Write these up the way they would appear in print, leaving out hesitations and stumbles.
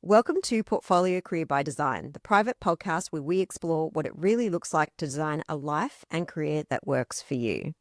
Welcome to Portfolio Career by Design, the private podcast where we explore what it really looks like to design a life and career that works for you.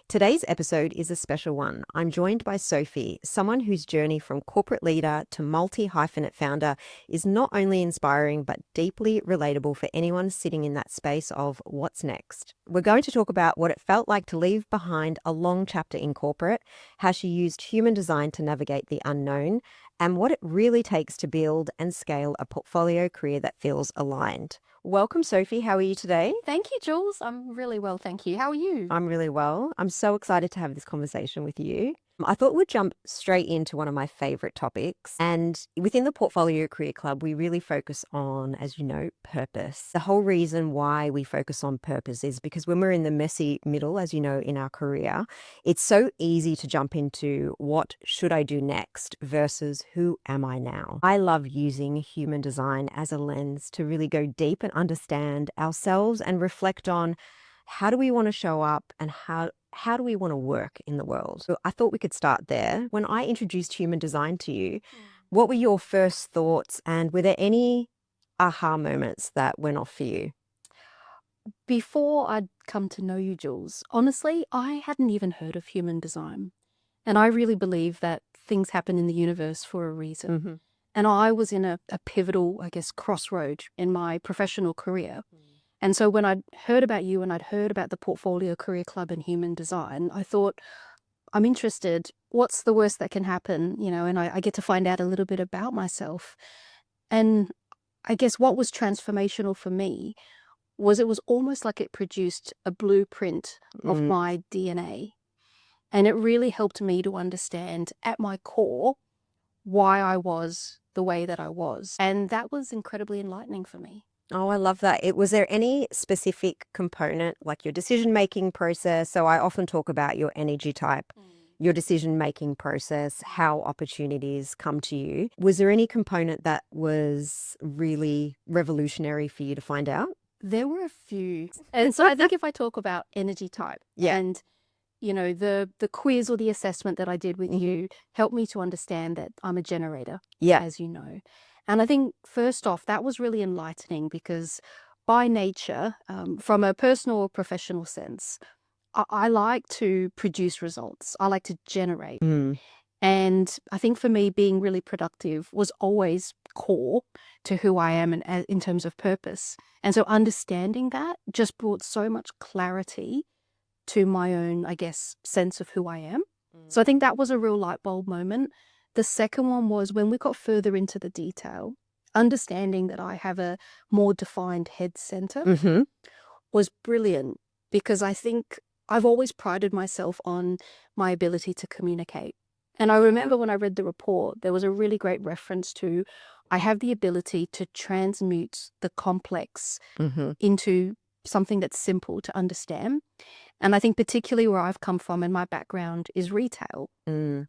Today's episode is a special one. I'm joined by Sophie, someone whose journey from corporate leader to multi-hyphenate founder is not only inspiring but deeply relatable for anyone sitting in that space of what's next. We're going to talk about what it felt like to leave behind a long chapter in corporate, how she used human design to navigate the unknown, and what it really takes to build and scale a portfolio career that feels aligned. Welcome, Sophie. How are you today? Thank you, Jules. I'm really well, thank you. How are you? I'm really well. I'm so excited to have this conversation with you. I thought we'd jump straight into one of my favorite topics. And within the Portfolio Career Club, we really focus on, as you know, purpose. The whole reason why we focus on purpose is because when we're in the messy middle, as you know, in our career, it's so easy to jump into what should I do next versus who am I now. I love using human design as a lens to really go deep and understand ourselves and reflect on how do we want to show up and how do we want to work in the world? So I thought we could start there. When I introduced human design to you, what were your first thoughts, and were there any aha moments that went off for you? Before I'd come to know you, Jules, honestly, I hadn't even heard of human design. And I really believe that things happen in the universe for a reason. Mm-hmm. And I was in a pivotal, crossroad in my professional career. And so when I'd heard about you and I'd heard about the Portfolio Career Club and human design, I thought, I'm interested. What's the worst that can happen? And I get to find out a little bit about myself. And I guess what was transformational for me was it was almost like it produced a blueprint of my DNA. And it really helped me to understand at my core why I was the way that I was. And that was incredibly enlightening for me. Oh, I love that. Was there any specific component, like your decision-making process? So I often talk about your energy type, your decision-making process, how opportunities come to you. Was there any component that was really revolutionary for you to find out? There were a few. And so I think if I talk about energy type and the quiz or the assessment that I did with you helped me to understand that I'm a generator, as you know. And I think first off, that was really enlightening because by nature, from a personal or professional sense, I like to produce results. I like to generate. And I think for me, being really productive was always core to who I am in terms of purpose. And so understanding that just brought so much clarity to my own, sense of who I am. So I think that was a real light bulb moment. The second one was when we got further into the detail, understanding that I have a more defined head center was brilliant because I think I've always prided myself on my ability to communicate. And I remember when I read the report, there was a really great reference to I have the ability to transmute the complex into something that's simple to understand. And I think particularly where I've come from and my background is retail.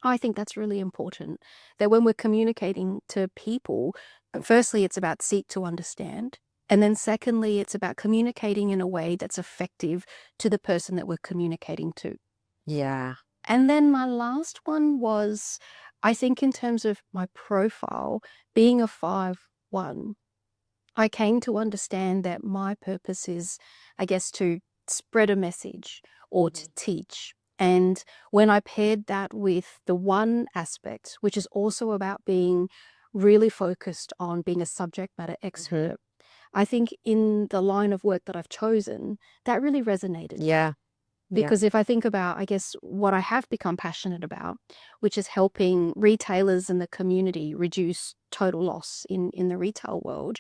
I think that's really important, that when we're communicating to people, firstly, it's about seek to understand. And then secondly, it's about communicating in a way that's effective to the person that we're communicating to. Yeah. And then my last one was, I think in terms of my profile, being a 5-1, I came to understand that my purpose is, to spread a message or to teach. And when I paired that with the one aspect, which is also about being really focused on being a subject matter expert, I think in the line of work that I've chosen, that really resonated. Yeah. Because if I think about, what I have become passionate about, which is helping retailers and the community reduce total loss in the retail world,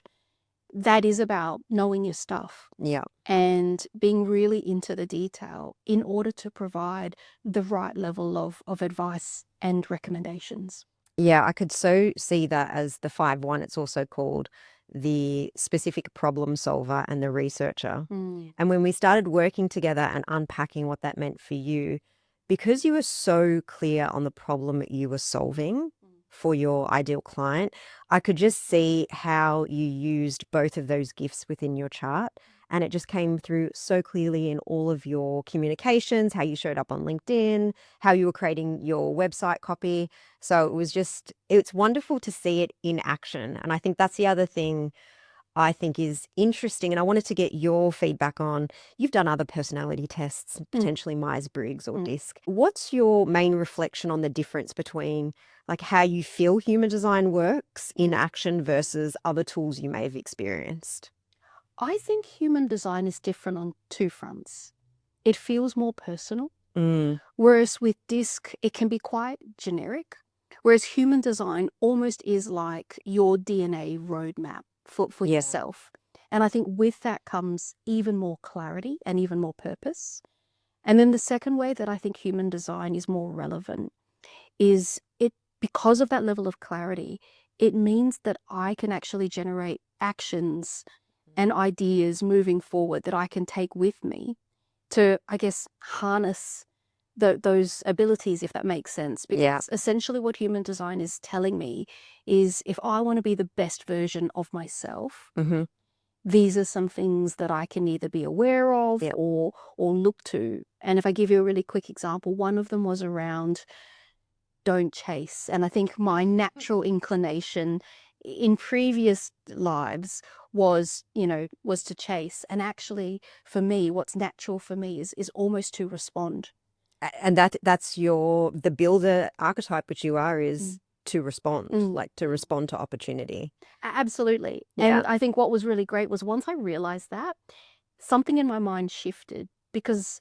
that is about knowing your stuff. Yeah. And being really into the detail in order to provide the right level of advice and recommendations. Yeah, I could so see that as the 5-1. It's also called the specific problem solver and the researcher. And when we started working together and unpacking what that meant for you, because you were so clear on the problem you were solving for your ideal client, I could just see how you used both of those gifts within your chart And it just came through so clearly in all of your communications, how you showed up on LinkedIn, how you were creating your website copy. So it's wonderful to see it in action. And I think that's the other thing I think is interesting. And I wanted to get your feedback on, you've done other personality tests, potentially Myers-Briggs or DISC. What's your main reflection on the difference between like how you feel human design works in action versus other tools you may have experienced? I think human design is different on two fronts. It feels more personal, whereas with DISC, it can be quite generic. Whereas human design almost is like your DNA roadmap for yourself. And I think with that comes even more clarity and even more purpose. And then the second way that I think human design is more relevant is because of that level of clarity, it means that I can actually generate actions and ideas moving forward that I can take with me to, I guess, harness those abilities, if that makes sense. Because essentially what human design is telling me is if I want to be the best version of myself, these are some things that I can either be aware of or look to. And if I give you a really quick example, one of them was around don't chase. And I think my natural inclination in previous lives was to chase. And actually, for me, what's natural for me is almost to respond. And that's the builder archetype, which you are, is to respond, like to respond to opportunity. Absolutely. And I think what was really great was once I realized that, something in my mind shifted because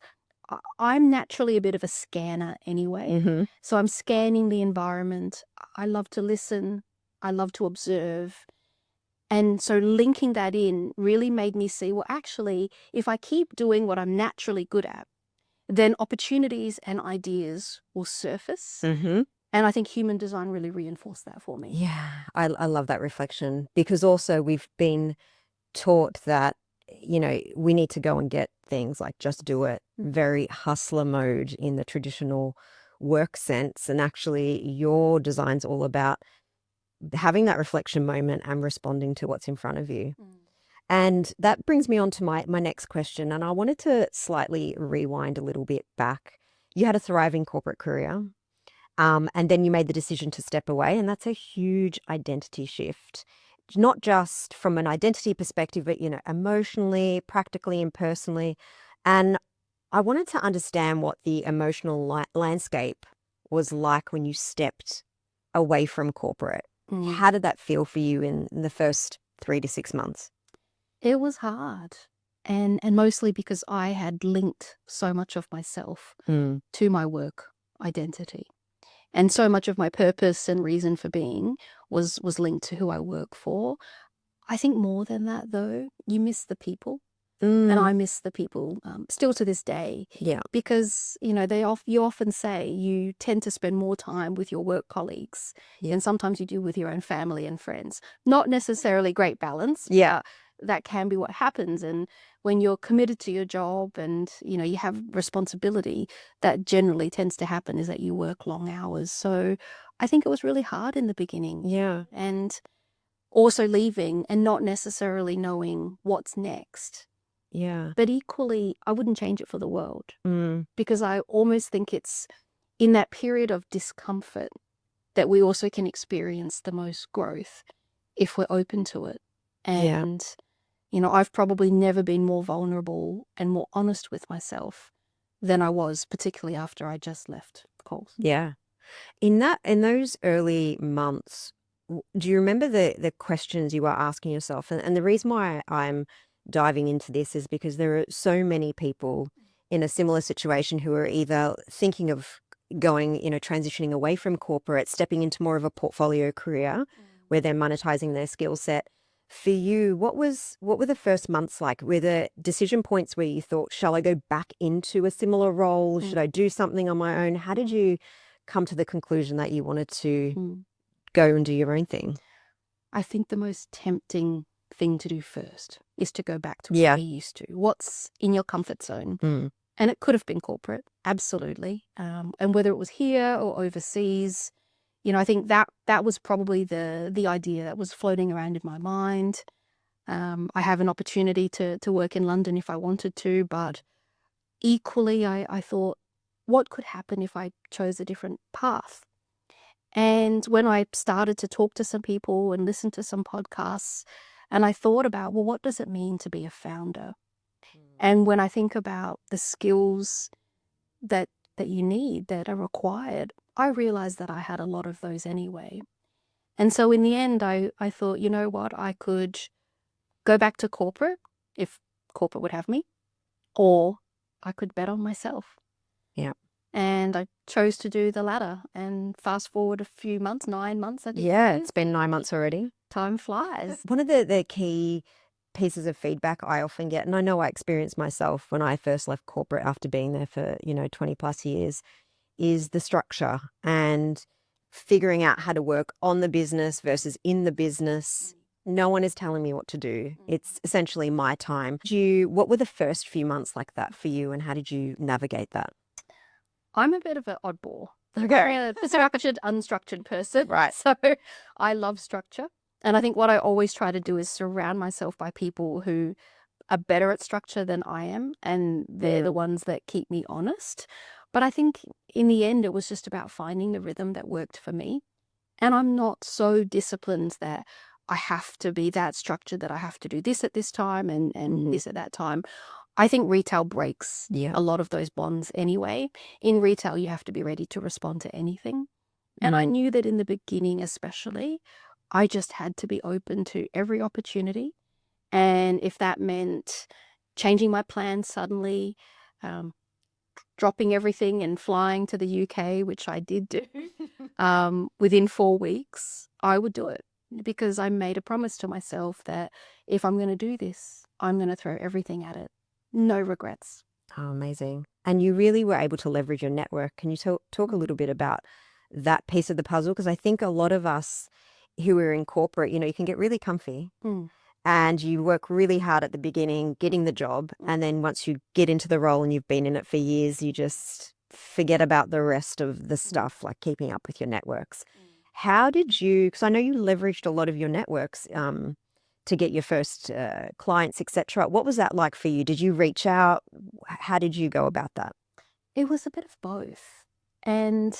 I'm naturally a bit of a scanner anyway. So I'm scanning the environment. I love to listen. I love to observe. And so linking that in really made me see, well, actually, if I keep doing what I'm naturally good at, then opportunities and ideas will surface. And I think human design really reinforced that for me. Yeah, I love that reflection because also we've been taught that, we need to go and get things like just do it, very hustler mode in the traditional work sense. And actually your design's all about having that reflection moment and responding to what's in front of you. And that brings me on to my next question. And I wanted to slightly rewind a little bit back. You had a thriving corporate career, and then you made the decision to step away. And that's a huge identity shift, not just from an identity perspective, but, emotionally, practically, and personally. And I wanted to understand what the emotional landscape was like when you stepped away from corporate. How did that feel for you in the first 3 to 6 months? It was hard. And mostly because I had linked so much of myself to my work identity. And so much of my purpose and reason for being was linked to who I work for. I think more than that, though, you miss the people. And I miss the people still to this day. Yeah. Because, you often say you tend to spend more time with your work colleagues than sometimes you do with your own family and friends. Not necessarily great balance. Yeah. That can be what happens. And when you're committed to your job and, you have responsibility, that generally tends to happen is that you work long hours. So I think it was really hard in the beginning. Yeah. And also leaving and not necessarily knowing what's next. Yeah. But equally, I wouldn't change it for the world because I almost think it's in that period of discomfort that we also can experience the most growth if we're open to it. And, I've probably never been more vulnerable and more honest with myself than I was, particularly after I just left Coles. Yeah. In those early months, do you remember the questions you were asking yourself? And the reason why I'm diving into this is because there are so many people in a similar situation who are either thinking of going, transitioning away from corporate, stepping into more of a portfolio career where they're monetizing their skill set. For you, what were the first months like? Were there decision points where you thought, shall I go back into a similar role? Should I do something on my own? How did you come to the conclusion that you wanted to go and do your own thing? I think the most tempting thing to do first is to go back to what you're used to. What's in your comfort zone? And it could have been corporate, absolutely. And whether it was here or overseas, I think that was probably the idea that was floating around in my mind. I have an opportunity to work in London if I wanted to, but equally, I thought, what could happen if I chose a different path? And when I started to talk to some people and listen to some podcasts, and I thought about, well, what does it mean to be a founder? And when I think about the skills that you need, that are required, I realized that I had a lot of those anyway. And so in the end, I thought, you know what, I could go back to corporate if corporate would have me, or I could bet on myself. Yeah. And I chose to do the latter. And fast forward a few months, 9 months, I think. Yeah, it's been 9 months already. Time flies. One of the key pieces of feedback I often get, and I know I experienced myself when I first left corporate after being there for, 20 plus years, is the structure and figuring out how to work on the business versus in the business. No one is telling me what to do. It's essentially my time. What were the first few months like that for you, and how did you navigate that? I'm a bit of an oddball. Okay. I'm a structured, unstructured person. Right. So I love structure. And I think what I always try to do is surround myself by people who are better at structure than I am, and they're the ones that keep me honest. But I think in the end, it was just about finding the rhythm that worked for me. And I'm not so disciplined that I have to be that structured, that I have to do this at this time and this at that time. I think retail breaks a lot of those bonds anyway. In retail, you have to be ready to respond to anything. And I knew that in the beginning, especially, I just had to be open to every opportunity. And if that meant changing my plans suddenly, dropping everything and flying to the UK, which I did do, within 4 weeks, I would do it, because I made a promise to myself that if I'm going to do this, I'm going to throw everything at it. No regrets. Oh, amazing. And you really were able to leverage your network. Can you talk a little bit about that piece of the puzzle? Because I think a lot of us who are in corporate, you can get really comfy and you work really hard at the beginning, getting the job. And then once you get into the role and you've been in it for years, you just forget about the rest of the stuff, like keeping up with your networks. How did you, because I know you leveraged a lot of your networks to get your first clients, etc. What was that like for you? Did you reach out? How did you go about that? It was a bit of both. And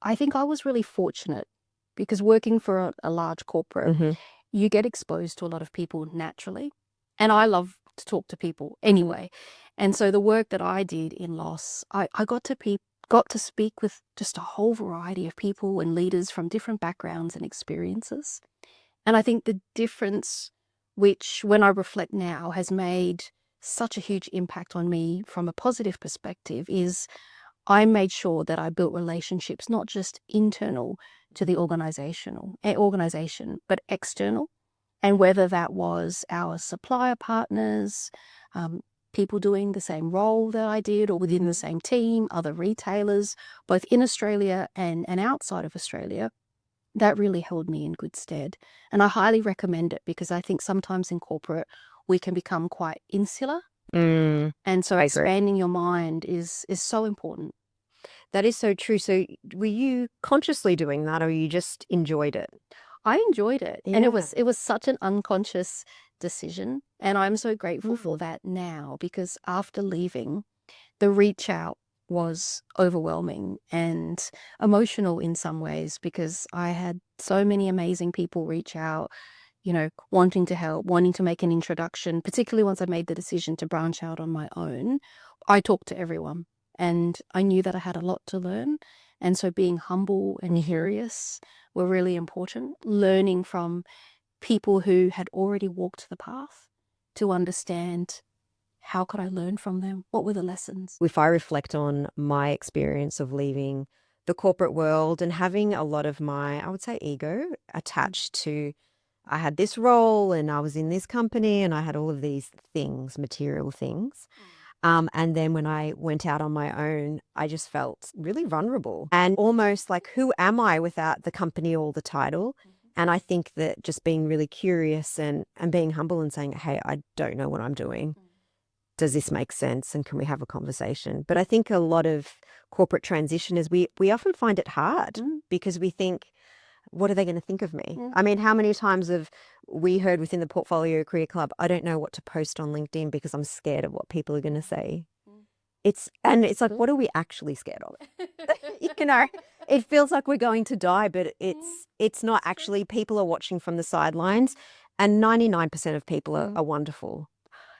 I think I was really fortunate, because working for a large corporate, you get exposed to a lot of people naturally. And I love to talk to people anyway. And so the work that I did in loss, I got to speak with just a whole variety of people and leaders from different backgrounds and experiences. And I think the difference, which when I reflect now has made such a huge impact on me from a positive perspective, is I made sure that I built relationships, not just internal to the organization, but external. And whether that was our supplier partners, people doing the same role that I did, or within the same team, other retailers, both in Australia and outside of Australia, that really held me in good stead. And I highly recommend it, because I think sometimes in corporate, we can become quite insular. And so expanding your mind is so important. That is so true. So were you consciously doing that, or you just enjoyed it? I enjoyed it. And it was such an unconscious decision. And I'm so grateful for that now, because after leaving, the reach out was overwhelming and emotional in some ways, because I had so many amazing people reach out, wanting to help, wanting to make an introduction, particularly once I made the decision to branch out on my own. I talked to everyone, and I knew that I had a lot to learn. And so being humble and curious were really important, learning from people who had already walked the path to understand, how could I learn from them? What were the lessons? If I reflect on my experience of leaving the corporate world and having a lot of my, I would say, ego attached to, I had this role and I was in this company and I had all of these things, material things. And then when I went out on my own, I just felt really vulnerable and almost like, who am I without the company or the title? And I think that just being really curious and being humble and saying, hey, I don't know what I'm doing. Does this make sense? And can we have a conversation? But I think a lot of corporate transition is we often find it hard because we think, what are they going to think of me? Mm. I mean, how many times have we heard within the Portfolio Career Club, I don't know what to post on LinkedIn because I'm scared of what people are going to say. It's like, what are we actually scared of? You know, it feels like we're going to die, but it's not actually. People are watching from the sidelines, and 99% of people are wonderful.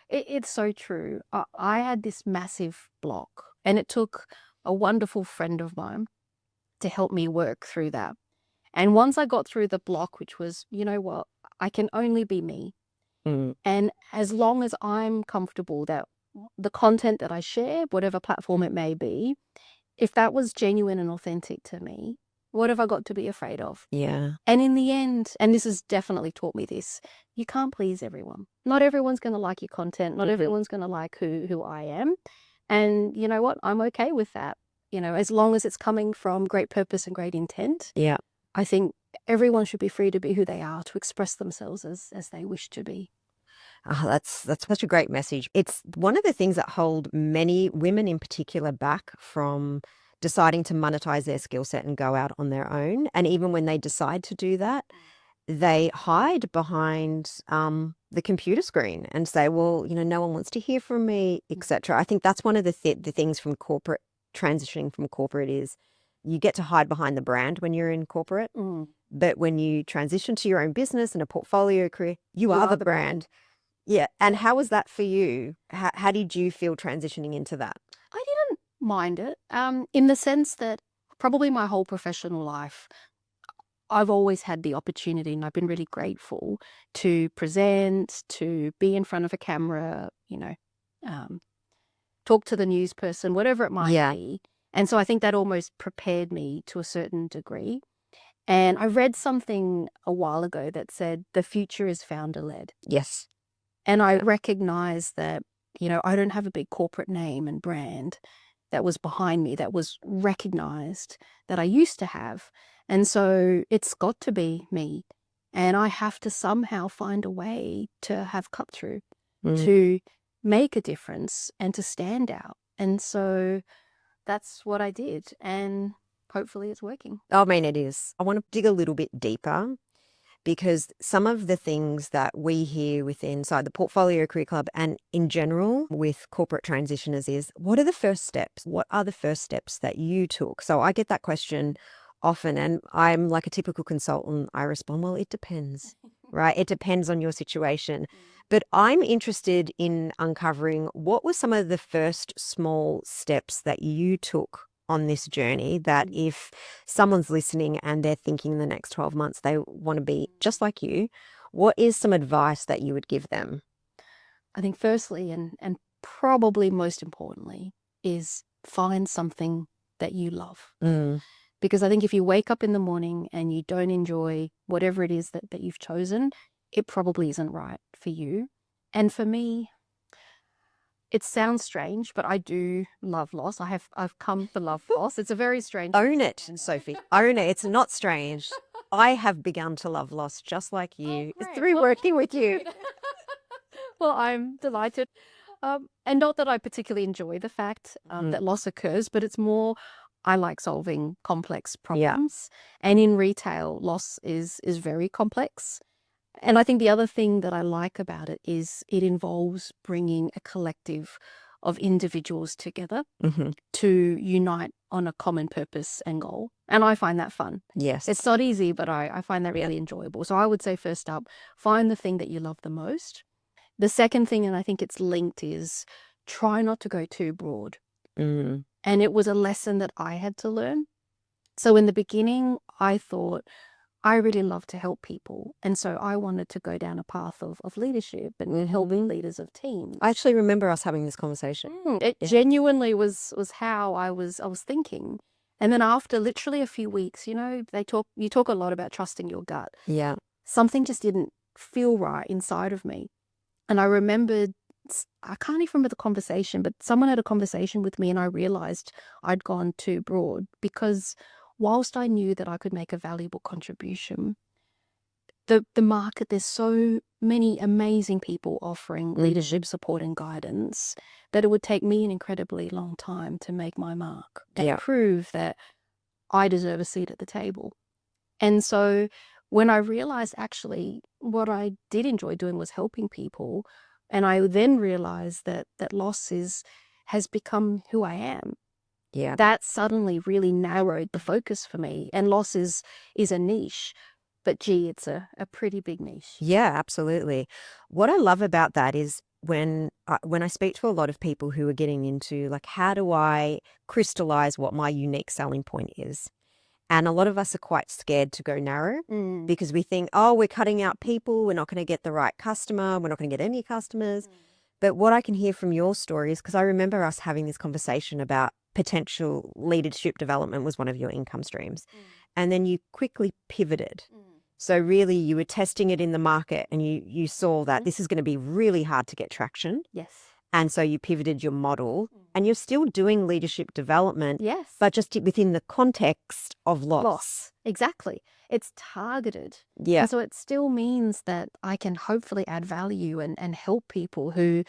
It's so true. I had this massive block, and it took a wonderful friend of mine to help me work through that. And once I got through the block, which was, you know what, I can only be me. And as long as I'm comfortable that the content that I share, whatever platform it may be, if that was genuine and authentic to me, what have I got to be afraid of? Yeah. And in the end, and this has definitely taught me this, you can't please everyone. Not everyone's going to like your content. Not everyone's going to like who I am. And you know what? I'm okay with that. You know, as long as it's coming from great purpose and great intent. Yeah. I think everyone should be free to be who they are, to express themselves as they wish to be. Oh, that's such a great message. It's one of the things that hold many women in particular back from deciding to monetize their skill set and go out on their own. And even when they decide to do that, they hide behind the computer screen and say, well, you know, no one wants to hear from me, etc. I think that's one of the things from corporate, transitioning from corporate, is you get to hide behind the brand when you're in corporate. But when you transition to your own business and a portfolio career, you are the brand. Yeah. And how was that for you? How did you feel transitioning into that? I didn't mind it, in the sense that probably my whole professional life, I've always had the opportunity, and I've been really grateful to present, to be in front of a camera, you know, talk to the news person, whatever it might be. And so I think that almost prepared me to a certain degree. And I read something a while ago that said the future is founder-led. Yes. And I recognize that, you know, I don't have a big corporate name and brand that was behind me, that was recognized, that I used to have. And so it's got to be me. And I have to somehow find a way to have cut through, to make a difference and to stand out. And so that's what I did. And hopefully it's working. I mean, it is. I want to dig a little bit deeper, because some of the things that we hear inside the Portfolio Career Club and in general with corporate transitioners is, what are the first steps? What are the first steps that you took? So I get that question often, and I'm like a typical consultant. I respond, well, it depends, right? It depends on your situation. But I'm interested in uncovering, what were some of the first small steps that you took on this journey, that if someone's listening and they're thinking in the next 12 months they want to be just like you, what is some advice that you would give them? I think firstly, and probably most importantly, is find something that you love. Because I think if you wake up in the morning and you don't enjoy whatever it is that you've chosen, it probably isn't right for you. And for me, it sounds strange, but I do love loss. I've come to love loss. It's a very strange. Own it, Sophie. Own it. It's not strange. I have begun to love loss just like you. It's through working with you. Well, I'm delighted. And not that I particularly enjoy the fact that loss occurs, but it's more, I like solving complex problems. And in retail, loss is very complex. And I think the other thing that I like about it is it involves bringing a collective of individuals together to unite on a common purpose and goal. And I find that fun. Yes. It's not easy, but I find that really enjoyable. So I would say, first up, find the thing that you love the most. The second thing, and I think it's linked, is try not to go too broad. And it was a lesson that I had to learn. So in the beginning, I thought, I really love to help people. And so I wanted to go down a path of leadership and helping leaders of teams. I actually remember us having this conversation. It genuinely was how I was thinking. And then after literally a few weeks, you know, you talk a lot about trusting your gut. Yeah. Something just didn't feel right inside of me. And I remembered, I can't even remember the conversation, but someone had a conversation with me and I realized I'd gone too broad, because whilst I knew that I could make a valuable contribution, the market, there's so many amazing people offering leadership support and guidance that it would take me an incredibly long time to make my mark and prove that I deserve a seat at the table. And so when I realized actually what I did enjoy doing was helping people, and I then realized that loss has become who I am. Yeah. That suddenly really narrowed the focus for me. And loss is a niche, but gee, it's a pretty big niche. Yeah, absolutely. What I love about that is when I speak to a lot of people who are getting into like, how do I crystallize what my unique selling point is? And a lot of us are quite scared to go narrow because we think, oh, we're cutting out people. We're not going to get the right customer. We're not going to get any customers. But what I can hear from your story is, because I remember us having this conversation about potential leadership development was one of your income streams. And then you quickly pivoted. So really you were testing it in the market and you saw that this is going to be really hard to get traction. Yes. And so you pivoted your model and you're still doing leadership development. Yes. But just within the context of loss. Exactly. It's targeted. Yeah. And so it still means that I can hopefully add value and help people who,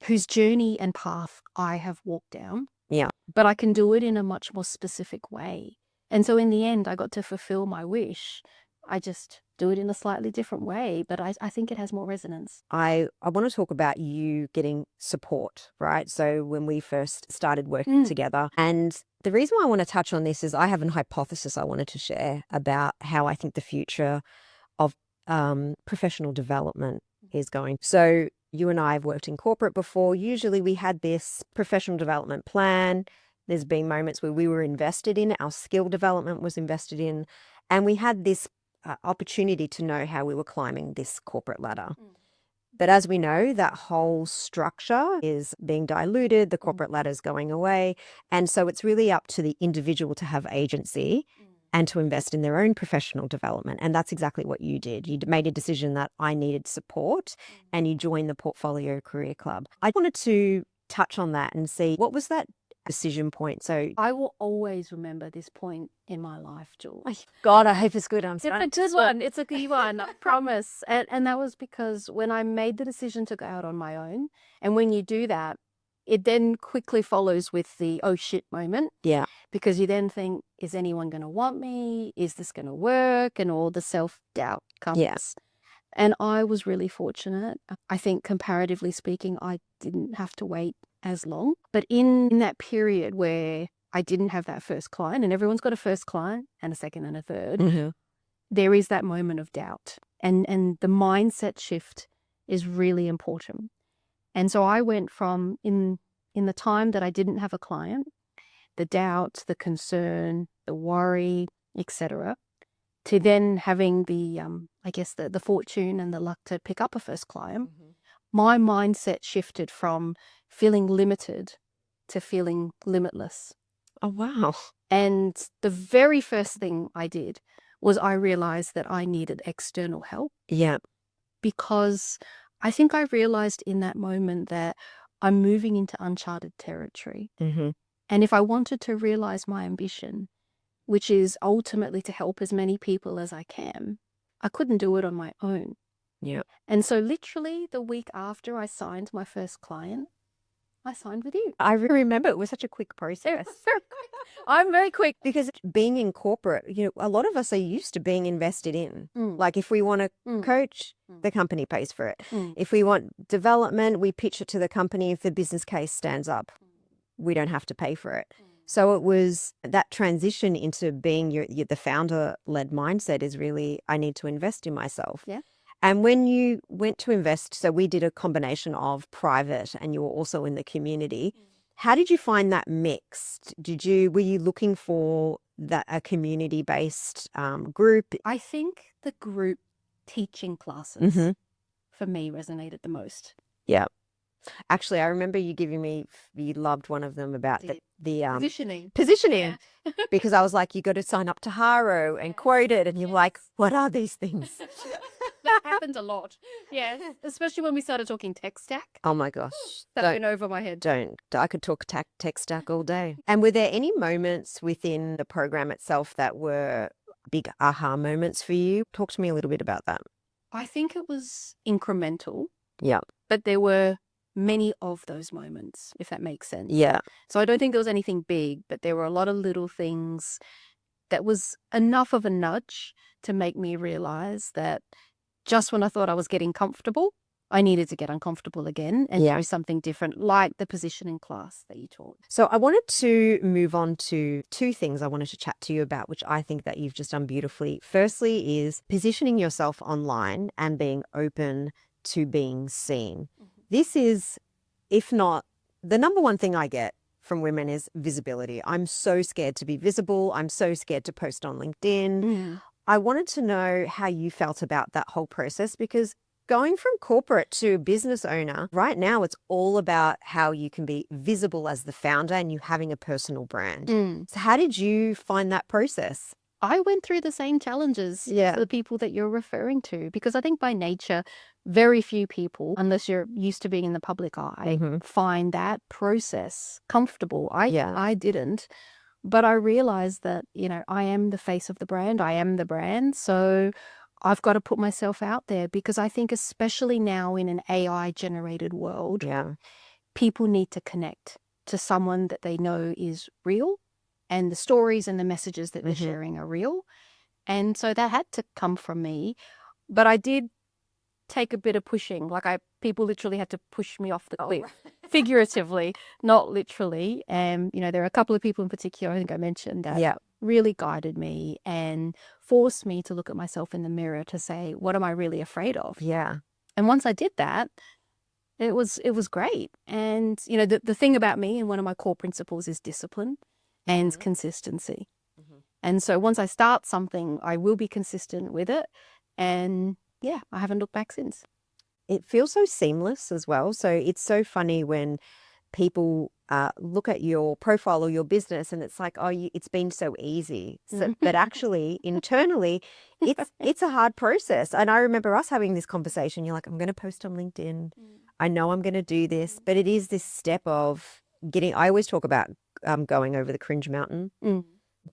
whose journey and path I have walked down. Yeah. But I can do it in a much more specific way. And so in the end, I got to fulfill my wish. I just do it in a slightly different way, but I think it has more resonance. I want to talk about you getting support, right? So when we first started working together, and the reason why I want to touch on this is I have an hypothesis I wanted to share about how I think the future of professional development is going. So you and I have worked in corporate before. Usually we had this professional development plan. There's been moments where we were invested in, our skill development was invested in, and we had this opportunity to know how we were climbing this corporate ladder. But as we know, that whole structure is being diluted, the corporate ladder is going away. And so it's really up to the individual to have agency and to invest in their own professional development. And that's exactly what you did. You made a decision that I needed support and you joined the Portfolio Career Club. I wanted to touch on that and see, what was that decision point? So I will always remember this point in my life, Jules. God, I hope it's good. It's a good one. It's a good one, I promise. And that was because when I made the decision to go out on my own, and when you do that, it then quickly follows with the oh shit moment. Yeah. Because you then think, is anyone going to want me? Is this going to work? And all the self-doubt comes. Yes. And I was really fortunate. I think comparatively speaking, I didn't have to wait as long. But in that period where I didn't have that first client, and everyone's got a first client and a second and a third, there is that moment of doubt. And the mindset shift is really important. And so I went from in the time that I didn't have a client, the doubt, the concern, the worry, etc., to then having the, the fortune and the luck to pick up a first client. My mindset shifted from feeling limited to feeling limitless. Oh, wow. And the very first thing I did was I realized that I needed external help. Yeah. Because I think I realized in that moment that I'm moving into uncharted territory. And if I wanted to realize my ambition, which is ultimately to help as many people as I can, I couldn't do it on my own. Yeah. And so literally the week after I signed my first client, I signed with you. I remember it was such a quick process. I'm very quick. Because being in corporate, a lot of us are used to being invested in. Like if we want to coach, the company pays for it. If we want development, we pitch it to the company. If the business case stands up, we don't have to pay for it. So it was that transition into being the founder-led mindset is really, I need to invest in myself. Yeah. And when you went to invest, so we did a combination of private and you were also in the community. How did you find that mixed? Were you looking for a community-based group? I think the group teaching classes for me resonated the most. Yeah. Actually, I remember you giving me, you loved one of them about the positioning. Positioning. Yeah. Because I was like, you got to sign up to Haro and quote it. And you're like, what are these things? That happened a lot. Yeah. Especially when we started talking tech stack. Oh my gosh. That went over my head. I could talk tech stack all day. And were there any moments within the program itself that were big aha moments for you? Talk to me a little bit about that. I think it was incremental. Yeah. But there were many of those moments, if that makes sense. Yeah. So I don't think there was anything big, but there were a lot of little things that was enough of a nudge to make me realize that just when I thought I was getting comfortable, I needed to get uncomfortable again and do something different, like the position in class that you taught. So I wanted to move on to two things I wanted to chat to you about, which I think that you've just done beautifully. Firstly is positioning yourself online and being open to being seen. This is, if not, the number one thing I get from women is visibility. I'm so scared to be visible. I'm so scared to post on LinkedIn. I wanted to know how you felt about that whole process, because going from corporate to business owner, right now it's all about how you can be visible as the founder and you having a personal brand. So how did you find that process? I went through the same challenges for the people that you're referring to, because I think by nature, very few people, unless you're used to being in the public eye, find that process comfortable. I didn't. But I realized that, I am the face of the brand. I am the brand. So I've got to put myself out there, because I think especially now in an AI-generated world, people need to connect to someone that they know is real, and the stories and the messages that they're sharing are real. And so that had to come from me. But I did take a bit of pushing. People literally had to push me off the cliff, figuratively, not literally. And, there are a couple of people in particular, I think I mentioned, that really guided me and forced me to look at myself in the mirror to say, what am I really afraid of? And once I did that, it was great. And, the thing about me, and one of my core principles, is discipline and consistency. And so once I start something, I will be consistent with it. And I haven't looked back since. It feels so seamless as well. So it's so funny when people look at your profile or your business and it's like, oh, it's been so easy. But actually, internally, it's a hard process. And I remember us having this conversation. You're like, I'm going to post on LinkedIn. I know I'm going to do this. But it is this step of I always talk about going over the cringe mountain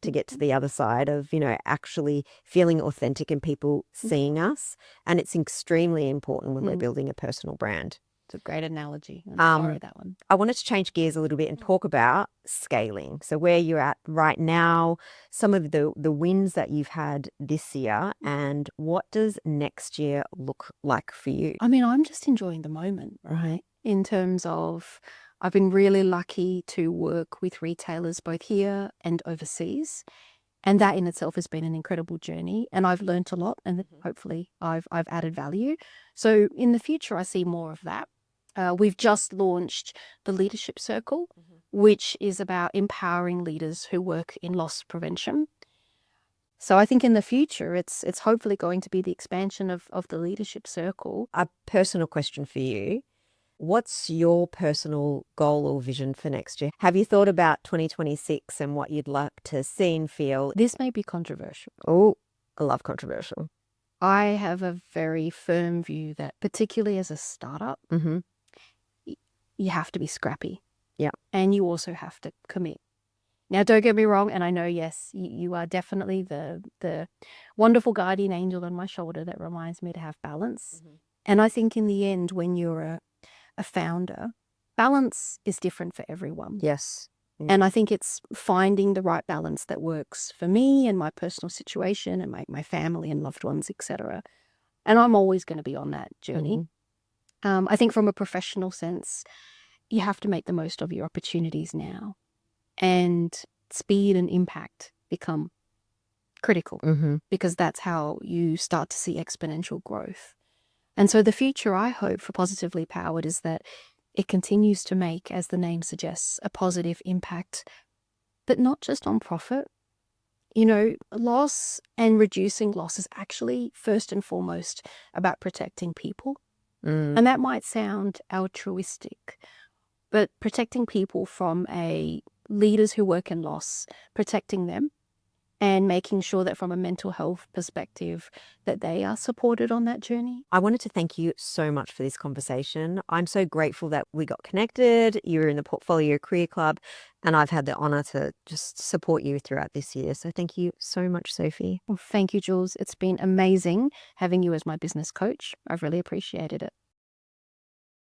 to get to the other side of, actually feeling authentic and people seeing us. And it's extremely important when we're building a personal brand. It's a great analogy. Sorry, that one. I wanted to change gears a little bit and talk about scaling. So where you're at right now, some of the wins that you've had this year, and what does next year look like for you? I mean, I'm just enjoying the moment, right? In terms of, I've been really lucky to work with retailers both here and overseas. And that in itself has been an incredible journey. And I've learned a lot, and hopefully I've added value. So in the future, I see more of that. We've just launched the Leadership Circle, which is about empowering leaders who work in loss prevention. So I think in the future, it's hopefully going to be the expansion of the Leadership Circle. A personal question for you. What's your personal goal or vision for next year? Have you thought about 2026 and what you'd like to see and feel? This may be controversial. Oh, I love controversial. I have a very firm view that, particularly as a startup, you have to be scrappy. And you also have to commit. Now, don't get me wrong, and I know, yes, you are definitely the wonderful guardian angel on my shoulder that reminds me to have balance. And I think in the end, when you're a founder, balance is different for everyone. Yes. And I think it's finding the right balance that works for me and my personal situation and my family and loved ones, etc. And I'm always going to be on that journey. I think from a professional sense, you have to make the most of your opportunities now. And speed and impact become critical because that's how you start to see exponential growth. And so the future, I hope, for Positively Powered is that it continues to make, as the name suggests, a positive impact, but not just on profit. Loss and reducing loss is actually first and foremost about protecting people. And that might sound altruistic, but protecting people from leaders who work in loss, protecting them and making sure that from a mental health perspective that they are supported on that journey. I wanted to thank you so much for this conversation. I'm so grateful that we got connected. You're in the Portfolio Career Club, and I've had the honor to just support you throughout this year. So thank you so much, Sophie. Well, thank you, Jules. It's been amazing having you as my business coach. I've really appreciated it.